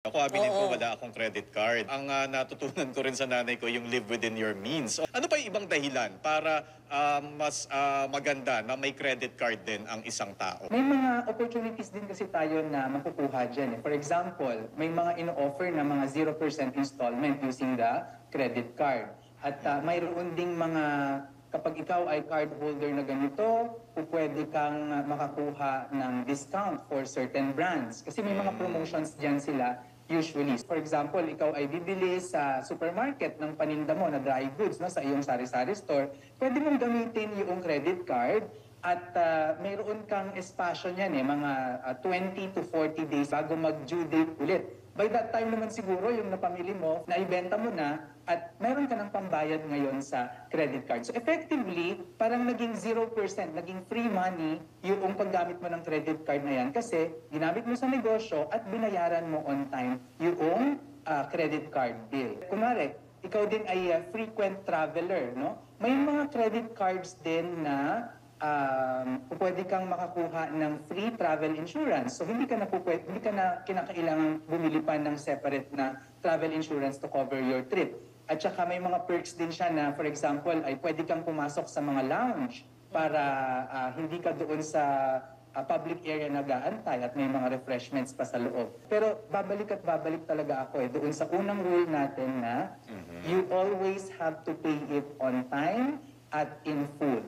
Ako, aminin ko, Oo. wala akong credit card. Ang natutunan ko rin sa nanay ko yung live within your means. Ano pa yung ibang dahilan para mas maganda na may credit card din ang isang tao? May mga opportunities din kasi tayo na makukuha dyan. For example, may mga ino-offer na mga 0% installment using the credit card. At mayroon ding mga, kapag ikaw ay card holder na ganito, pwede kang makakuha ng discount for certain brands. Kasi may mga promotions dyan sila usually. For example, ikaw ay bibili sa supermarket ng paninda mo na dry goods no, sa iyong sari-sari store, pwede mong gamitin yung credit card at mayroon kang espasyo niyan mga 20 to 40 days bago mag-due date ulit. By that time naman siguro yung napamili mo, naibenta mo na at meron ka ng pambayad ngayon sa credit card. So effectively, parang naging 0%, naging free money yung paggamit mo ng credit card na yan kasi ginamit mo sa negosyo at binayaran mo on time yung credit card bill. Kunwari, ikaw din ay frequent traveler, no? May mga credit cards din na pwede kang makakuha ng free travel insurance. So hindi ka na kinakailangan bumili pa ng separate na travel insurance to cover your trip. At saka may mga perks din siya na, for example, ay pwede kang pumasok sa mga lounge para hindi ka doon sa public area nag-aantay at may mga refreshments pa sa loob. Pero babalik talaga ako doon sa unang rule natin na you always have to pay it on time at in full.